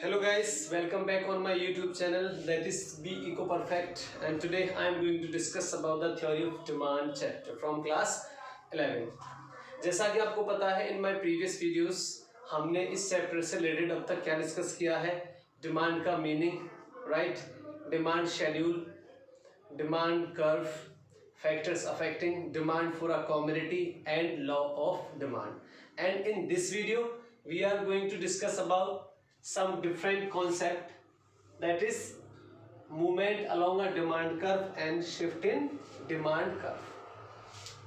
Hello guys, welcome back on my YouTube channel, that is Be Eco Perfect, and today I am going to discuss about the theory of demand chapter from class 11. जैसा कि आपको पता है in my previous videos हमने इस chapter से related अब तक क्या डिस्कस किया है, डिमांड का meaning, right, demand schedule, demand curve, factors affecting demand for a commodity and law of demand. And in this video we are going to discuss about some different concept, that is movement along a demand curve and shift in demand curve.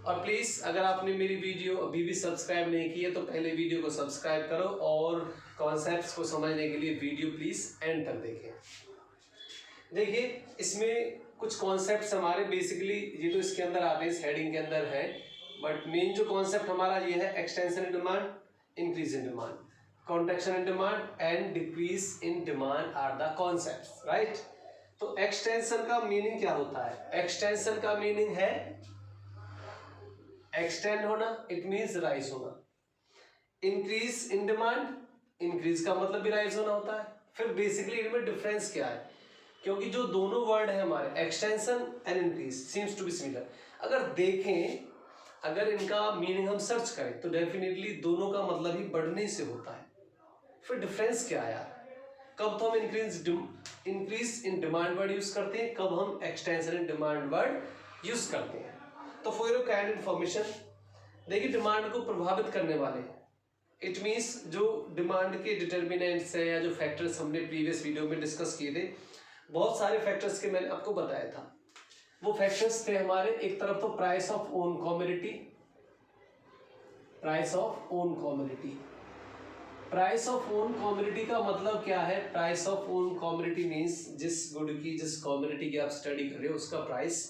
और please अगर आपने मेरी video अभी भी subscribe नहीं की है तो पहले वीडियो को सब्सक्राइब करो और कॉन्सेप्ट्स को समझने के लिए वीडियो प्लीज़ एंड तक देखें. देखिए इसमें कुछ कॉन्सेप्ट्स हमारे बेसिकली ये तो इसके अंदर आते हैं, इस हेडिंग के अंदर है, बट मेन जो कॉन्सेप्ट हमारा ये है extension in demand, increase in demand, contraction in demand and decrease in demand are the concepts, right. तो एक्सटेंशन का मीनिंग क्या होता है? एक्सटेंशन का मीनिंग है एक्सटेंड होना, इट मीन्स राइज होना. इंक्रीज इन डिमांड, इंक्रीज का मतलब भी राइज होना होता है. फिर बेसिकली इनमें डिफरेंस क्या है? क्योंकि जो दोनों वर्ड है हमारे extension and increase seems to be similar. अगर देखें, अगर इनका मीनिंग हम सर्च करें तो डेफिनेटली दोनों का मतलब ही बढ़ने से होता है. फिर डिफरेंस क्या है यार? कब तो हम increase in demand word use करते हैं, कब हम extension in demand word use करते हैं. तो फॉर योर काइंड इन्फॉर्मेशन, देखिए डिमांड को प्रभावित करने वाले, इट मीन्स जो डिमांड के डिटर्मिनेंट्स है या जो फैक्टर्स हमने प्रीवियस वीडियो में डिस्कस किए थे, बहुत सारे फैक्टर्स के मैंने आपको बताया था. वो फैक्टर्स थे हमारे, एक तरफ तो price of own commodity, price of own commodity. Price of own commodity का मतलब क्या है? Price of own commodity means जिस गुड की, जिस कमोडिटी की आप स्टडी कर रहे हो उसका प्राइस,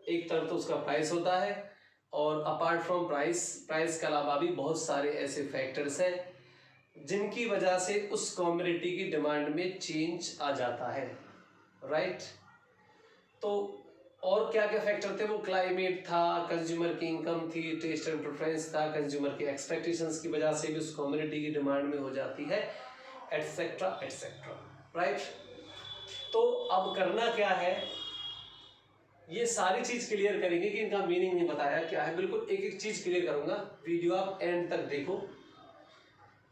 एक तरफ तो उसका प्राइस होता है और अपार्ट फ्रॉम प्राइस, प्राइस के अलावा भी बहुत सारे ऐसे फैक्टर्स हैं जिनकी वजह से उस कमोडिटी की डिमांड में चेंज आ जाता है, राइट. तो और क्या क्या फैक्टर थे? वो क्लाइमेट था, कंज्यूमर की इनकम थी, टेस्ट एंड प्रेफरेंस था, कंज्यूमर की एक्सपेक्टेशंस की वजह से भी उस कम्युनिटी की डिमांड में हो जाती है, एटसेट्रा एटसेट्रा, राइट. तो अब करना क्या है, ये सारी चीज क्लियर करेंगे कि इनका मीनिंग नहीं बताया क्या है, बिल्कुल एक एक चीज क्लियर करूंगा, वीडियो आप एंड तक देखो.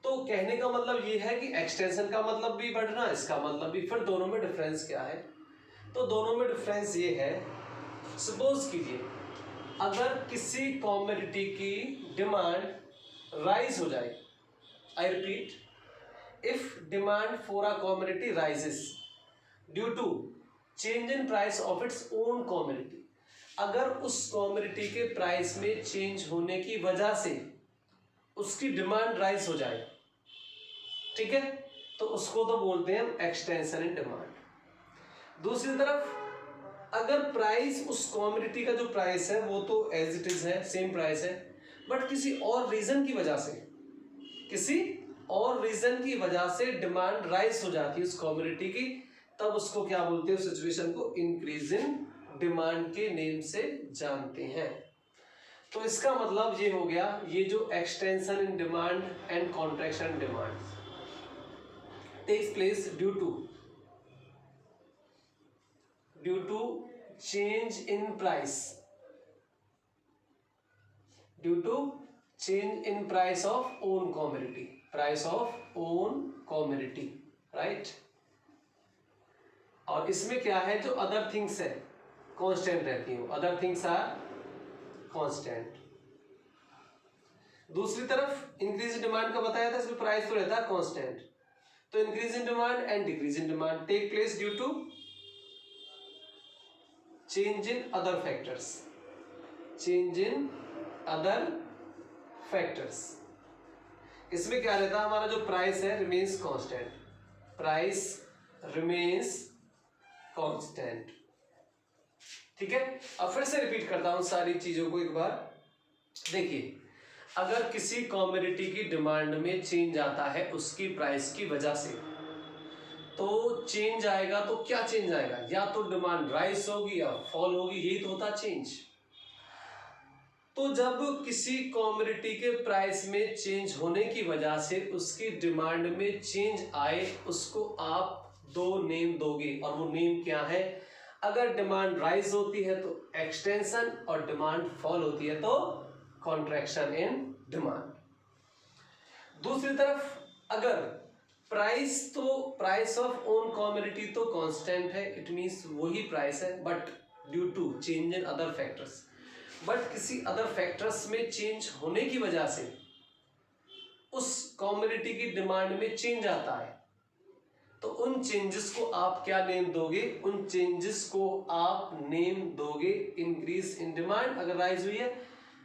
तो कहने का मतलब ये है कि एक्सटेंशन का मतलब भी बढ़ना, इसका मतलब भी. फिर दोनों में डिफरेंस क्या है? तो दोनों में डिफरेंस ये है, सपोज कीजिए अगर किसी कमोडिटी की डिमांड राइज हो जाए, I repeat, if demand for a commodity rises due to change in price of its own commodity, अगर उस कमोडिटी के प्राइस में चेंज होने की वजह से उसकी डिमांड राइज हो जाए, ठीक है, तो उसको तो बोलते हैं हम एक्सटेंशन इन डिमांड. दूसरी तरफ अगर प्राइस, उस कमोडिटी का जो प्राइस है वो तो एज इट इज है, सेम प्राइस है, बट किसी और रीजन की वजह से, किसी और रीजन की वजह से डिमांड राइज हो जाती है उस कमोडिटी की, तब उसको क्या बोलते हैं? उस सिचुएशन को इंक्रीज इन डिमांड के नेम से जानते हैं. तो इसका मतलब ये हो गया, ये जो extension in demand and contraction in demand takes place due to change in price, due to change in price of own commodity, price of own commodity, right. और इसमें क्या है, जो अदर थिंग्स है कांस्टेंट रहती हैं, अदर थिंग्स आर कांस्टेंट. दूसरी तरफ इंक्रीज इन डिमांड का बताया था, इसमें प्राइस तो रहता है कांस्टेंट. तो increase in demand and decrease in demand take place due to change in other factors, change in other factors. इसमें क्या रहता है, हमारा जो प्राइस है remains constant, price remains constant, ठीक है. अब फिर से रिपीट करता हूं सारी चीजों को एक बार. देखिए अगर किसी कमोडिटी की डिमांड में चेंज आता है उसकी प्राइस की वजह से, तो चेंज आएगा तो क्या चेंज आएगा? या तो डिमांड राइज होगी या फॉल होगी, यही तो होता चेंज. तो जब किसी कमोडिटी के प्राइस में चेंज होने की वजह से उसकी डिमांड में चेंज आए, उसको आप दो नेम दोगे, और वो नेम क्या है? अगर डिमांड राइज होती है तो एक्सटेंशन, और डिमांड फॉल होती है तो कॉन्ट्रैक्शन इन डिमांड। दूसरी तरफ अगर प्राइस ऑफ ओन कमोडिटी तो कांस्टेंट है, इट मींस वही प्राइस है, but due to change in other factors, but किसी अदर फैक्टर्स में चेंज होने की वजह से उस कमोडिटी की डिमांड में चेंज आता है, तो उन चेंजेस को आप क्या नेम दोगे? उन चेंजेस को आप नेम दोगे इंक्रीज इन डिमांड अगर राइज हुई है,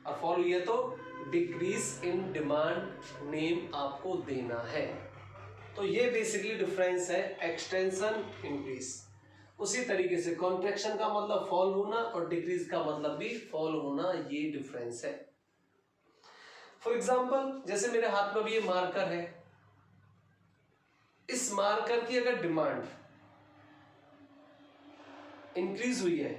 और फॉल हुई है तो डिक्रीज इन डिमांड नेम आपको देना है। तो ये बेसिकली डिफरेंस है एक्सटेंशन इंक्रीज। उसी तरीके से कॉन्ट्रैक्शन का मतलब फॉल होना और डिक्रीज का मतलब भी फॉल होना, ये डिफरेंस है। फॉर एग्जाम्पल जैसे मेरे हाथ में भी ये मार्कर है, इस मार्कर की अगर डिमांड इंक्रीज हुई है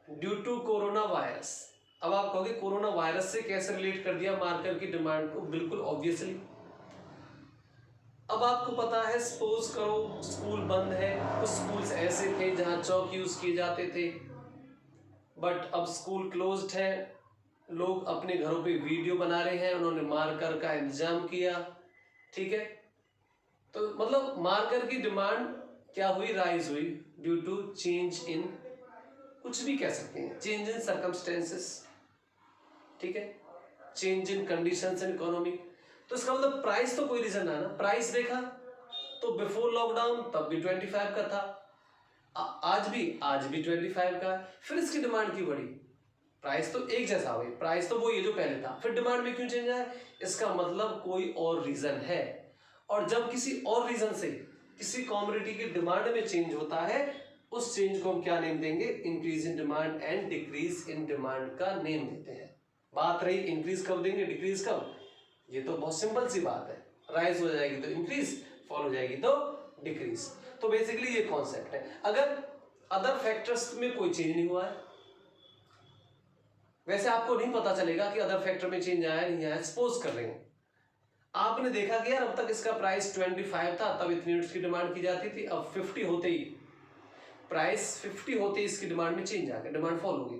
ड्यू टू कोरोना वायरस, अब आप कहोगे कोरोना वायरस से कैसे रिलेट कर दिया मार्कर की डिमांड को? बिल्कुल ऑब्वियसली, अब आपको पता है, सपोज करो स्कूल बंद है, कुछ स्कूल्स ऐसे थे जहां चौक यूज किए जाते थे, बट अब स्कूल क्लोज्ड है, लोग अपने घरों पे वीडियो बना रहे हैं, उन्होंने मार्कर का इंतजाम किया, ठीक है। तो मतलब मार्कर की डिमांड क्या हुई? राइज हुई ड्यू टू चेंज इन, कुछ भी कह सकते हैं, चेंज इन सर्कमस्टेंसेस, ठीक है, change in conditions in economy. तो इसका मतलब प्राइस तो कोई रीजन है ना, प्राइस देखा तो बिफोर लॉकडाउन तब भी 25 का था, आज भी 25 का है, फिर इसकी डिमांड क्यों बढ़ी? प्राइस तो एक जैसा हुई, प्राइस तो वही है जो पहले था, फिर डिमांड में क्यों चेंज आया? इसका मतलब कोई और रीजन है। और जब किसी और रीजन से किसी कमोडिटी की डिमांड में चेंज होता है, उस चेंज को हम क्या नेम देंगे? Increase in demand and decrease in demand का नेम देते हैं। बात रही इंक्रीज कब देंगे, डिक्रीज कब, ये तो बहुत सिंपल सी बात है, राइज हो जाएगी तो इंक्रीज, फॉल हो जाएगी तो डिक्रीज। तो बेसिकली ये कॉन्सेप्ट है। अगर अदर फैक्टर्स में कोई चेंज नहीं हुआ है, वैसे आपको नहीं पता चलेगा कि अदर फैक्टर में चेंज आया नहीं आया। सपोज कर रहे हैं आपने देखा कि यार अब तक इसका प्राइस 25 था, तब इतनी यूनिट्स की डिमांड की जाती थी, अब 50 होते ही प्राइस 50 होते ही इसकी डिमांड में चेंज आ गया, डिमांड फॉल हो गई।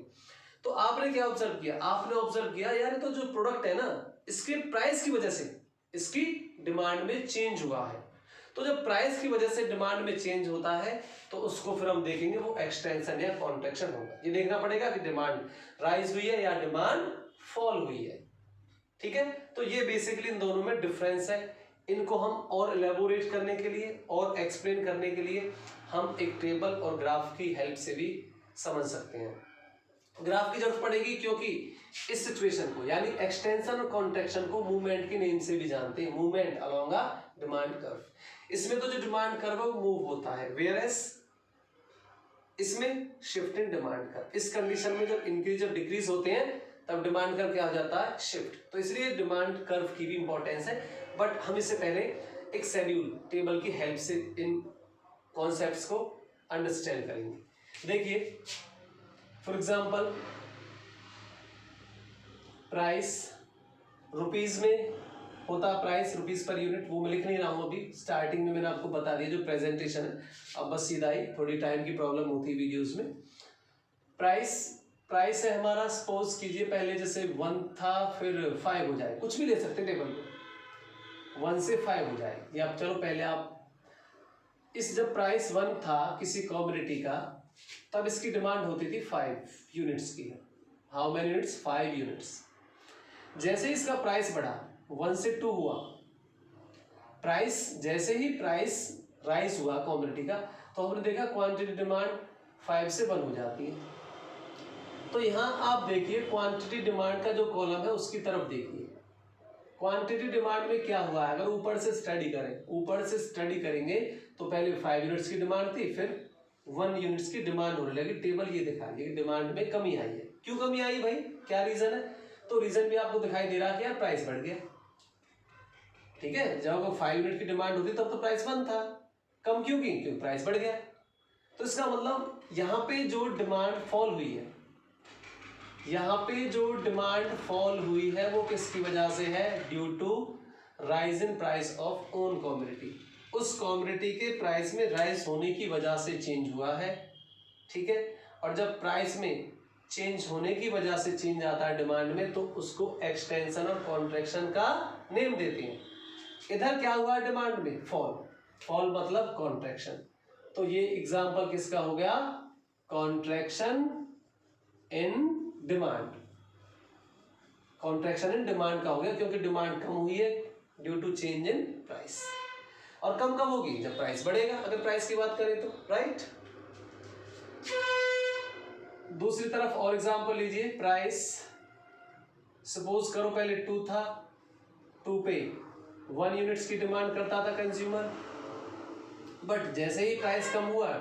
तो आपने क्या ऑब्जर्व किया? आपने ऑब्जर्व किया यार ये तो जो प्रोडक्ट है ना, इसके प्राइस की वजह से इसकी डिमांड में चेंज हुआ है। तो जब प्राइस की वजह से डिमांड में चेंज होता है तो उसको फिर हम देखेंगे वो एक्सटेंशन या कॉन्ट्रैक्शन होगा। ये देखना पड़ेगा कि डिमांड राइज हुई है या डिमांड फॉल हुई है, ठीक है। तो ये बेसिकली इन दोनों में डिफरेंस है। इनको हम और एलेबोरेट करने के लिए और एक्सप्लेन करने के लिए हम एक टेबल और ग्राफ की हेल्प से भी समझ सकते हैं। ग्राफ की जरूरत पड़ेगी क्योंकि इस सिचुएशन को यानी एक्सटेंशन और कॉन्ट्रैक्शन को मूवमेंट के नेम से भी जानते हैं, movement along a demand curve. इसमें तो जो डिमांड कर्व है वो मूव होता है, वेयरएस इसमें शिफ्ट इन डिमांड कर्व। इस कंडीशन में जब इंक्रीज और डिक्रीज होते हैं तब डिमांड कर्व क्या हो जाता है? शिफ्ट। तो इसलिए डिमांड कर्व की भी इंपॉर्टेंस है, बट हम इससे पहले एक शेड्यूल टेबल की हेल्प से इन कॉन्सेप्ट्स को अंडरस्टैंड करेंगे। देखिए फॉर एग्जाम्पल प्राइस रुपीज में होता, प्राइस रुपीज पर यूनिट, वो मैं लिख नहीं रहा हूं अभी, स्टार्टिंग में मैंने आपको बता दिया जो प्रेजेंटेशन है। अब बस सीधा ही, थोड़ी टाइम की प्रॉब्लम होती है वीडियोस में। प्राइस है हमारा, सपोज कीजिए पहले जैसे 1 था फिर 5 हो जाए, कुछ भी ले सकते टेबल को, 1 से 5 हो जाए, या चलो पहले आप इस जब प्राइस 1 था किसी कमोडिटी का तब इसकी डिमांड होती थी 5 यूनिट्स की। How many units? 5 यूनिट्स। जैसे ही इसका प्राइस बढ़ा 1 से 2 हुआ, प्राइस जैसे ही प्राइस राइज हुआ कमोडिटी का तो हमने देखा क्वांटिटी डिमांड 5 से 1 हो जाती है। तो यहाँ आप देखिए क्वांटिटी डिमांड का जो कॉलम है उसकी तरफ देखिए, क्वांटिटी डिमांड में क्या हुआ है। अगर ऊपर से स्टडी करें, ऊपर से स्टडी करेंगे तो पहले 5 यूनिट्स की डिमांड थी, फिर 1 यूनिट्स की डिमांड होने लगी। टेबल ये दिखा रही है डिमांड में कमी आई है। क्यों कमी आई भाई, क्या रीजन है? तो रीजन भी आपको दिखाई दे रहा है कि यार प्राइस बढ़ गया, ठीक है। जब 5 यूनिट की डिमांड होती तब तो प्राइस 1 था, कम क्यों की? क्योंकि प्राइस बढ़ गया। तो इसका मतलब यहाँ पे जो डिमांड फॉल हुई है यहाँ पे जो डिमांड फॉल हुई है वो किसकी वजह से है? Due to rise in price of own commodity. उस कमोडिटी के प्राइस में राइज होने की वजह से चेंज हुआ है, ठीक है। और जब प्राइस में चेंज होने की वजह से चेंज आता है डिमांड में, तो उसको एक्सटेंशन और कॉन्ट्रैक्शन का नेम देते हैं। इधर क्या हुआ डिमांड में? फॉल। फॉल मतलब कॉन्ट्रैक्शन। तो ये एग्जांपल किसका हो गया? Contraction in demand. Contraction in demand का हो गया, क्योंकि डिमांड कम हुई है due to change in price. और कम कब होगी? जब प्राइस बढ़ेगा, अगर प्राइस की बात करें तो, राइट। दूसरी तरफ और एग्जांपल लीजिए। प्राइस सपोज करो पहले 2 था, 2 पे 1 यूनिट्स की डिमांड करता था कंज्यूमर, बट जैसे ही प्राइस कम हुआ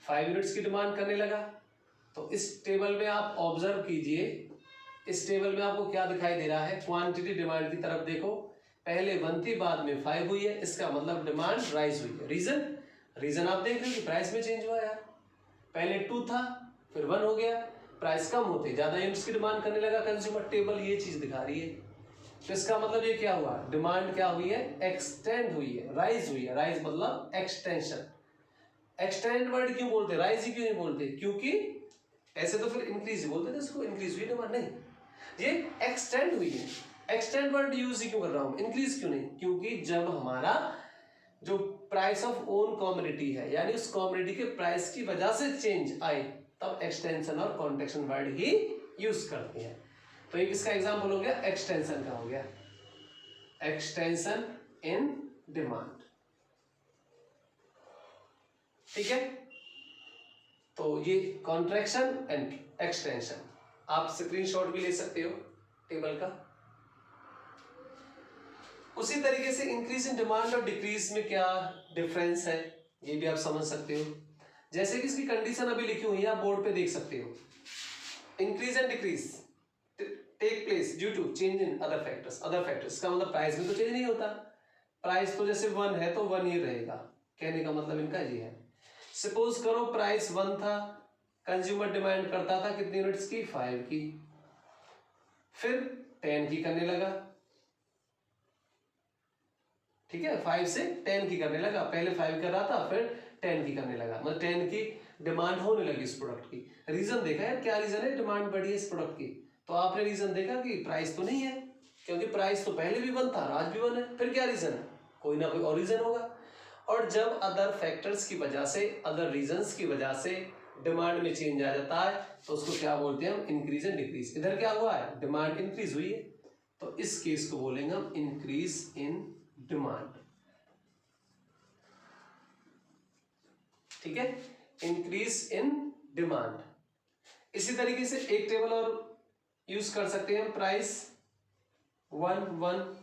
5 यूनिट्स की डिमांड करने लगा। तो इस टेबल में आप ऑब्जर्व कीजिए, इस टेबल में आपको क्या दिखाई दे रहा है? क्वांटिटी डिमांड की तरफ देखो, पहले 1 थी, बाद में 5 हुई है, इसका मतलब डिमांड राइज हुई है। रीजन आप देख रहे हो कि प्राइस में चेंज हुआ यार। पहले 2 था, फिर 1 हो गया, प्राइस कम होते ज्यादा यूनिट्स की डिमांड करने लगा कंज्यूमर। टेबल ये चीज दिखा रही है। तो इसका मतलब ये क्या हुआ? डिमांड क्या हुई है? एक्सटेंड हुई है, राइज हुई है। राइज मतलब एक्सटेंशन। एक्सटेंड वर्ड क्यों बोलते, राइज ही क्यों नहीं बोलते? क्योंकि ऐसे तो फिर इंक्रीज बोलते थे इसको, इंक्रीज हुई डिमांड, नहीं, ये एक्सटेंड हुई है। एक्सटेंड वर्ड यूज ही क्यों कर रहा हूं, इंक्रीज क्यों नहीं? क्योंकि जब हमारा जो प्राइस ऑफ ओन कमोडिटी है, यानी उस कमोडिटी के प्राइस की वजह से चेंज आए, तब एक्सटेंशन और कॉन्ट्रैक्शन वर्ड ही यूज करते हैं। तो एक इसका एग्जांपल हो गया, एक्सटेंशन का हो गया, एक्सटेंशन इन डिमांड, ठीक है। तो ये कॉन्ट्रैक्शन एंड एक्सटेंशन। आप स्क्रीनशॉट भी ले सकते हो टेबल का। उसी तरीके से इंक्रीज इन डिमांड और डिक्रीज में क्या डिफरेंस है, ये भी आप समझ सकते हो। जैसे कि इसकी कंडीशन अभी लिखी हुई है, आप बोर्ड पे देख सकते हो। Increase and decrease take place due to change in other factors. Other factors का मतलब प्राइस में तो चेंज नहीं होता, प्राइस तो जैसे 1 है तो 1 ही रहेगा, कहने का मतलब इनका ये है। सपोज करो प्राइस 1 था, कंज्यूमर डिमांड करता था कितनी यूनिट्स की? 5 की, फिर 10 की करने लगा, ठीक है। 5 से 10 की करने लगा, पहले 5 कर रहा था, फिर 10 की करने लगा, मतलब 10 की डिमांड होने लगी इस प्रोडक्ट की। रीजन देखा यार, क्या रीजन है डिमांड बढ़ी है इस प्रोडक्ट की? तो आपने रीजन देखा कि प्राइस तो नहीं है, क्योंकि प्राइस तो पहले भी 1 था, आज भी 1 है। फिर क्या रीजन है? कोई ना कोई और रीजन होगा। और जब अदर फैक्टर्स की वजह से, अदर रीजंस की वजह से डिमांड में चेंज आ जाता है, तो उसको क्या बोलते हैं हम? Increase and decrease. इधर क्या हुआ है? डिमांड इंक्रीज हुई है, तो इस केस को बोलेंगे हम इंक्रीज इन डिमांड, ठीक है, इंक्रीज इन डिमांड। इसी तरीके से एक टेबल और यूज कर सकते हैं, प्राइस 1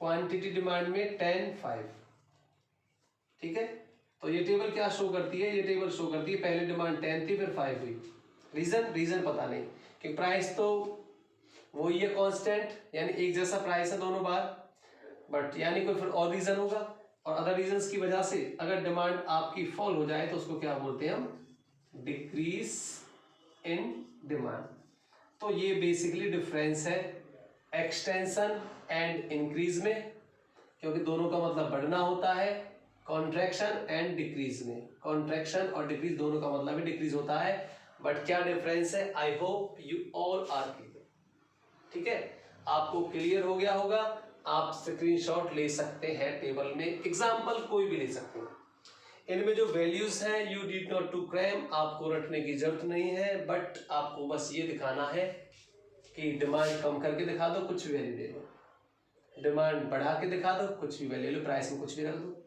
क्वांटिटी डिमांड में 10 5, ठीक है। तो ये टेबल क्या शो करती है? ये टेबल शो करती है पहले डिमांड 10 थी, फिर 5 हुई। रीजन पता नहीं, कि प्राइस तो वही है कांस्टेंट, यानी एक जैसा प्राइस है दोनों बार, बट यानी कोई फिर और रीजन होगा, और अदर रीजंस की वजह से अगर डिमांड आपकी फॉल हो जाए तो उसको क्या बोलते हैं हम? Decrease in demand. तो ये बेसिकली डिफरेंस है एक्सटेंशन एंड इंक्रीज में, क्योंकि दोनों का मतलब बढ़ना होता है। कॉन्ट्रैक्शन एंड डिक्रीज में, कॉन्ट्रैक्शन और डिक्रीज दोनों का मतलब भी डिक्रीज होता है, बट क्या डिफरेंस है? I hope you all are clear, ठीक है। आपको क्लियर हो गया होगा। आप स्क्रीनशॉट ले सकते हैं टेबल में, एग्जाम्पल कोई भी ले सकते हैं। इनमें जो वैल्यूज हैं you need not to cram, आपको रटने की जरूरत नहीं है, बट आपको बस ये दिखाना है कि डिमांड कम करके दिखा दो, कुछ भी वैल्यू ले लो, डिमांड बढ़ा के दिखा दो, कुछ भी वैल्यू ले लो, प्राइस में कुछ भी रख दो।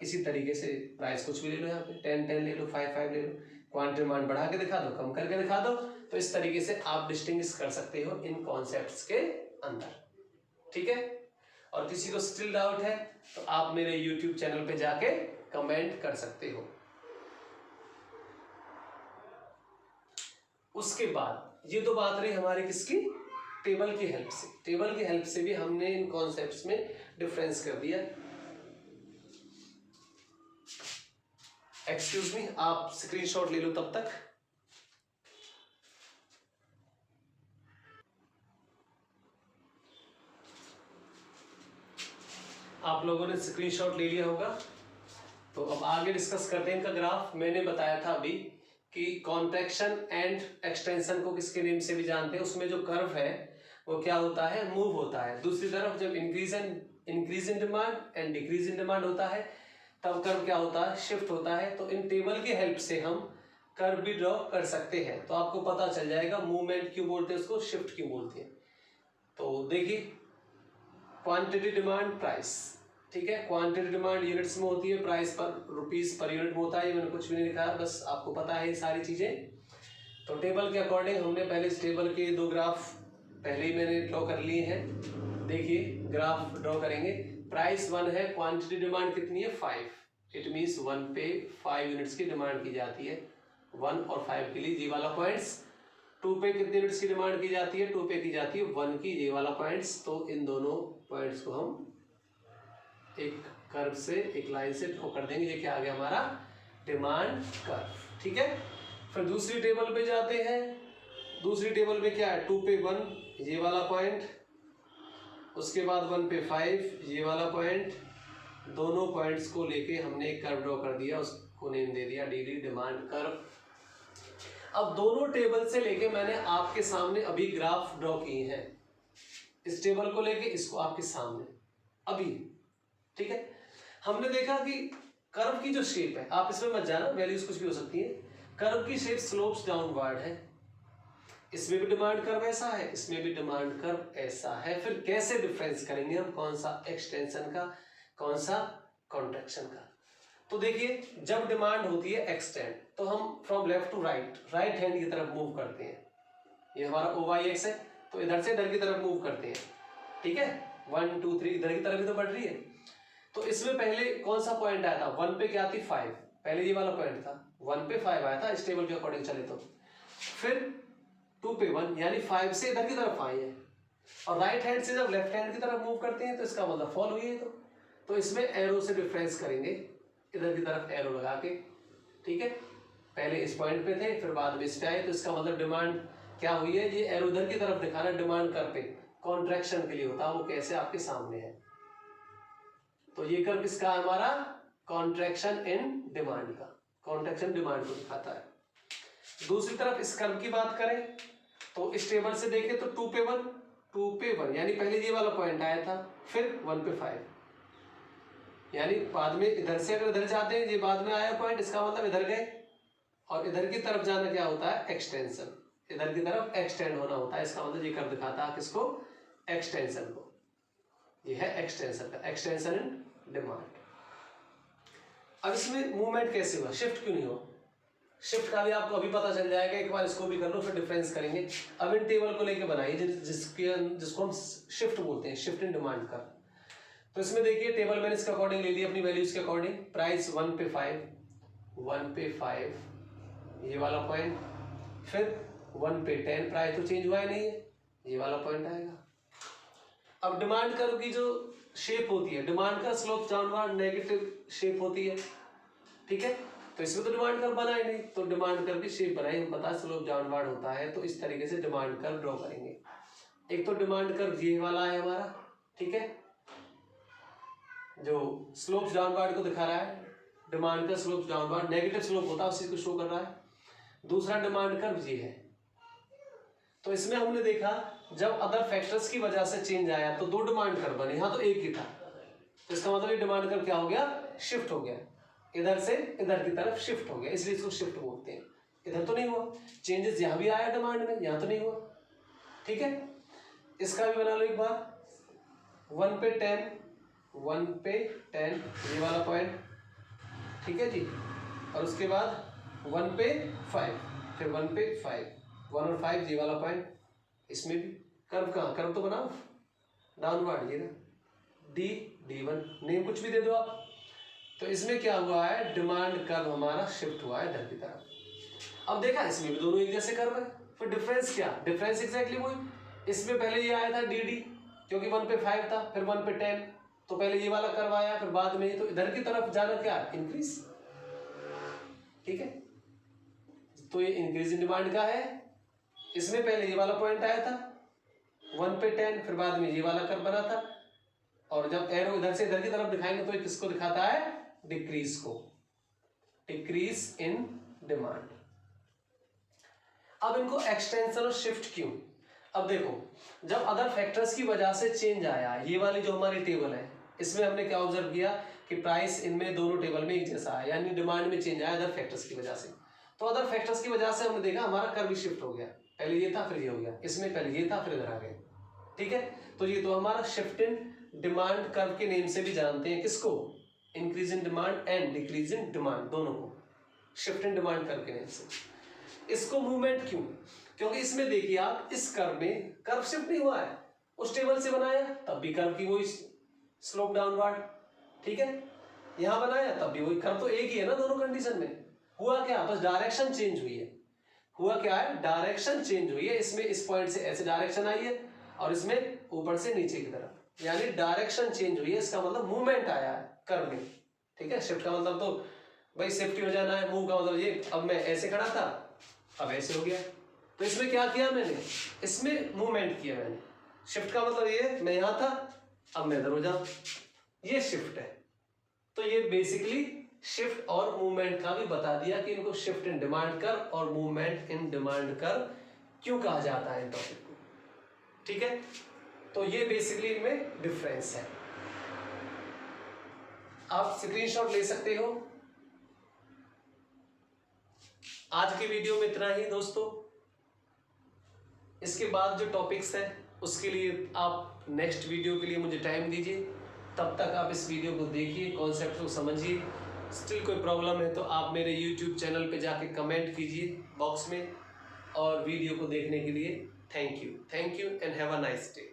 इसी तरीके से प्राइस कुछ भी ले लो, यहाँ पे 10 10 ले लो, 5 5 ले लो, क्वांटिटी डिमांड बढ़ा के दिखा दो, कम करके दिखा दो। तो इस तरीके से आप डिस्टिंग्विश कर सकते हो इन कॉन्सेप्ट्स के अंदर, ठीक है। और किसी को स्टिल डाउट है तो आप मेरे YouTube चैनल पे जाके कमेंट कर सकते हो। उसके बाद ये तो बात रही हमारी किसकी? टेबल की हेल्प से। टेबल की हेल्प से भी हमने इन कॉन्सेप्ट्स में डिफरेंस कर दिया। एक्सक्यूज मी, आप स्क्रीनशॉट ले लो तब तक। आप लोगों ने स्क्रीनशॉट ले लिया होगा। तो अब आगे डिस्कस करते हैं इनका ग्राफ। मैंने बताया था अभी कि कॉन्ट्रैक्शन एंड एक्सटेंशन को किसके नेम से भी जानते हैं। उसमें जो कर्व है वो क्या होता है, मूव होता है। दूसरी तरफ जब increase in demand and decrease in demand होता है तब कर्व क्या होता है, शिफ्ट होता है। तो इन टेबल की हेल्प से हम कर्व भी ड्रॉ कर सकते हैं। तो आपको पता चल जाएगा मूवमेंट क्यों बोलते हैं उसको, शिफ्ट क्यों बोलते हैं। तो देखिए क्वांटिटी डिमांड प्राइस, ठीक है। क्वांटिटी डिमांड यूनिट्स में होती है, प्राइस पर रुपीस पर यूनिट में होता है। ये मैंने कुछ भी नहीं लिखा है, बस आपको पता है ये सारी चीजें। तो टेबल के अकॉर्डिंग हमने पहले इस टेबल के दो ग्राफ पहले ही मैंने ड्रॉ कर लिए हैं। देखिए ग्राफ ड्रॉ करेंगे। प्राइस 1 है, क्वांटिटी डिमांड कितनी है 5। इट मीन्स 1 पे 5 यूनिट्स की डिमांड की जाती है। 1 और 5 के लिए ये वाला पॉइंट्स। 2 पे कितने यूनिट्स की डिमांड की जाती है, 2 पे की जाती है 1 की, ये वाला पॉइंट्स। तो इन दोनों पॉइंट्स को हम एक कर्व से, एक लाइन से ड्रॉ कर देंगे। ये क्या आ गया हमारा डिमांड कर्व, ठीक है। फिर दूसरी टेबल पे जाते हैं। दूसरी टेबल में क्या है, 2 पे 1 ये वाला पॉइंट, उसके बाद 1 पे 5 ये वाला पॉइंट। दोनों पॉइंट्स को लेके हमने एक कर्व ड्रॉ कर दिया, उसको नेम दे दिया डी डिमांड कर्व। अब दोनों टेबल से लेके मैंने आपके सामने अभी ग्राफ ड्रॉ किए हैं। इस टेबल को लेके इसको आपके सामने अभी, ठीक है। हमने देखा कि कर्व की जो शेप है, आप इसमें मत जाना, वैल्यूज कुछ भी हो सकती है। कर्व की शेप स्लोप्स डाउनवर्ड है। इसमें भी डिमांड कर्व ऐसा है, इसमें भी डिमांड कर्व ऐसा है। फिर कैसे डिफरेंस करेंगे हम, कौन सा एक्सटेंशन का, कौन सा कॉन्ट्रैक्शन का। तो देखिए जब डिमांड होती है एक्सटेंड, तो हम from left to right hand की तरफ मूव करते हैं। ये हमारा OYX है, तो इधर से इधर की तरफ मूव करते हैं, ठीक है। 1 2 3 इधर की तरफ ही तो बढ़ रही है। तो इसमें पहले कौन सा पॉइंट आया था, 1 पे क्या थी 5, पहले ये वाला पॉइंट था, 1 पे 5 आया था इस टेबल के अकॉर्डिंग चले तो। फिर 2 पे 1 यानी 5 से इधर की तरफ आए हैं, और राइट हैंड से जब लेफ्ट हैंड की तरफ मूव करते हैं तो इसका मतलब फॉल हुई है। तो इसमें एरो से डिफरेंस करेंगे, इधर की तरफ एरो लगा के, ठीक है। पहले इस पॉइंट पे थे, फिर बाद में इस पे आए, तो इसका मतलब डिमांड क्या हुई है, ये एरो इधर की तरफ दिखाना डिमांड कर पे कॉन्ट्रैक्शन के लिए होता है। वो कैसे आपके सामने है। तो ये कर्व किसका है हमारा, कॉन्ट्रैक्शन इन डिमांड का, कॉन्ट्रैक्शन डिमांड को दिखाता है। दूसरी तरफ इस कर्व की बात करें तो इस टेबल से देखें तो 2 पे 1 यानी पहले ये वाला पॉइंट आया था, फिर 1 पे 5 यानी बाद में इधर से अगर इधर जाते हैं, ये बाद में आया पॉइंट, इसका मतलब इधर गए। और इधर की तरफ जाना क्या होता है, एक्सटेंशन, इधर की तरफ एक्सटेंड होना होता है। इसका मतलब ये कर्व दिखाता है किसको, एक्सटेंशन को। ये है एक्सटेंशन का, एक्सटेंशन इन डिमांड। अब इसमें मूवमेंट कैसे हुआ, शिफ्ट क्यों नहीं हुआ। शिफ्ट का भी आपको अभी पता चल जाएगा, एक बार इसको भी कर लो फिर डिफरेंस करेंगे। अब इन टेबल को लेके बनाइए जिसको हम शिफ्ट बोलते हैं, शिफ्ट इन डिमांड का। तो इसमें देखिए टेबल मैंने इसके अकॉर्डिंग ले लिया, अपनी वैल्यूज के अकॉर्डिंग। प्राइस 1 पे 5 ये वाला पॉइंट, फिर 1 पे 10, प्राइस तो चेंज हुआ ही नहीं है, ये वाला पॉइंट आएगा। अब डिमांड कर्व की जो शेप होती है, डिमांड का स्लोप डाउनवर्ड नेगेटिव शेप होती है, ठीक है। तो इसमें तो डिमांड कर्व बना ही नहीं, तो डिमांड कर्व की शेप बनाई, हम पता स्लोप डाउनवर्ड होता है। तो इस तरीके से डिमांड कर्व ड्रॉ करेंगे। एक तो डिमांड कर्व ये वाला है हमारा, ठीक है, जो स्लोप डाउनवर्ड को दिखा रहा है। डिमांड का स्लोप डाउनवर्ड नेगेटिव स्लोप होता है, उसी को शो कर रहा है। दूसरा डिमांड कर्व ये है। तो इसमें हमने देखा जब अदर फैक्टर्स की वजह से चेंज आया तो 2 डिमांड कर्व बने, यहाँ तो एक ही था। तो इसका मतलब ये डिमांड कर्व क्या हो गया, शिफ्ट हो गया, इधर से इधर की तरफ शिफ्ट हो गया, इसलिए इसको शिफ्ट बोलते हैं। इधर तो नहीं हुआ चेंजेस, यहाँ भी आया डिमांड में, यहाँ तो नहीं हुआ, ठीक है। इसका भी बना लो एक बार। 1 पे 10 ये वाला पॉइंट, ठीक है जी। और उसके बाद 1 पे 5, फिर 1 पे 5, 1 और 5 ये वाला पॉइंट। इसमें भी कर्व कहाँ, कर्व तो बनाओ डाउनवर्ड, ये ना D1 नेम कुछ भी दे दो आप। तो इसमें क्या हुआ है, डिमांड कर्व हमारा शिफ्ट हुआ है इधर की तरफ। अब देखा इसमें भी दोनों एक जैसे कर्व है, फिर डिफरेंस क्या, डिफरेंस एग्जैक्टली वही। इसमें पहले ये आया था DD, क्योंकि 1 पे 5 था, फिर 1 पे 10, तो पहले ये वाला कर्व आया, फिर बाद में ये, तो इधर की तरफ जाना क्या, इंक्रीज, ठीक है। तो ये इंक्रीज इन डिमांड का है। इसमें पहले ये वाला पॉइंट आया था 1 पे 10, फिर बाद में ये वाला कर्व बना था, और जब एरो इधर से इधर की तरफ दिखाएंगे तो ये किसको दिखाता है, डिक्रीज को, डिक्रीज इन डिमांड। अब इनको एक्सटेंशन और शिफ्ट क्यों, अब देखो जब अदर फैक्टर्स की वजह से चेंज आया, ये वाली जो हमारी टेबल है इसमें हमने क्या ऑब्जर्व किया कि प्राइस इनमें दोनों टेबल में एक जैसा है, यानी डिमांड में चेंज आया अदर फैक्टर्स की वजह से। तो अदर फैक्टर्स की वजह से हमने देखा हमारा कर्व शिफ्ट हो गया, पहले ये था फिर ये हो गया, इसमें पहले ये था फिर इधर आ गया, ठीक है। तो ये तो हमारा शिफ्ट इन डिमांड कर्व के नेम से भी जानते हैं, किसको, increase in demand and decrease in demand, दोनों को शिफ्ट इन डिमांड कर्व के नेम से। इसको मूवमेंट क्यों, क्योंकि इसमें देखिए आप इस कर्व में कर्व शिफ्ट नहीं हुआ है, उस टेबल से बनाया तब भी कर्व की वही स्लोप डाउनवर्ड, ठीक है, यहां बनाया तब भी वही कर्व, तो एक ही है ना दोनों कंडीशन में। हुआ क्या, बस डायरेक्शन चेंज हुई है, हुआ क्या है, डायरेक्शन चेंज हुई है, इसमें इस पॉइंट से ऐसे डायरेक्शन आई है और इसमें ऊपर से नीचे की तरफ, यानी डायरेक्शन चेंज हुई है, इसका मतलब मूवमेंट आया है कर्व में, ठीक है। शिफ्ट का मतलब तो भाई शिफ्ट हो जाना है, मूव का मतलब ये, अब मैं ऐसे खड़ा था अब ऐसे हो गया, तो इसमें क्या किया मैंने, इसमें मूवमेंट किया मैंने। शिफ्ट का मतलब ये मैं यहां था अब मैं इधर हो जाऊं, ये शिफ्ट है। तो ये बेसिकली शिफ्ट और मूवमेंट का भी बता दिया कि इनको शिफ्ट इन डिमांड कर और मूवमेंट इन डिमांड कर क्यों कहा जाता है इन टॉपिक को, ठीक है। तो ये बेसिकली इनमें डिफरेंस है, आप स्क्रीनशॉट ले सकते हो। आज की वीडियो में इतना ही दोस्तों, इसके बाद जो टॉपिक्स हैं उसके लिए आप नेक्स्ट वीडियो के लिए मुझे टाइम दीजिए, तब तक आप इस वीडियो को देखिए, कॉन्सेप्ट को समझिए। स्टिल कोई प्रॉब्लम है तो आप मेरे यूट्यूब चैनल पे जाके कमेंट कीजिए बॉक्स में, और वीडियो को देखने के लिए thank you and have a nice day.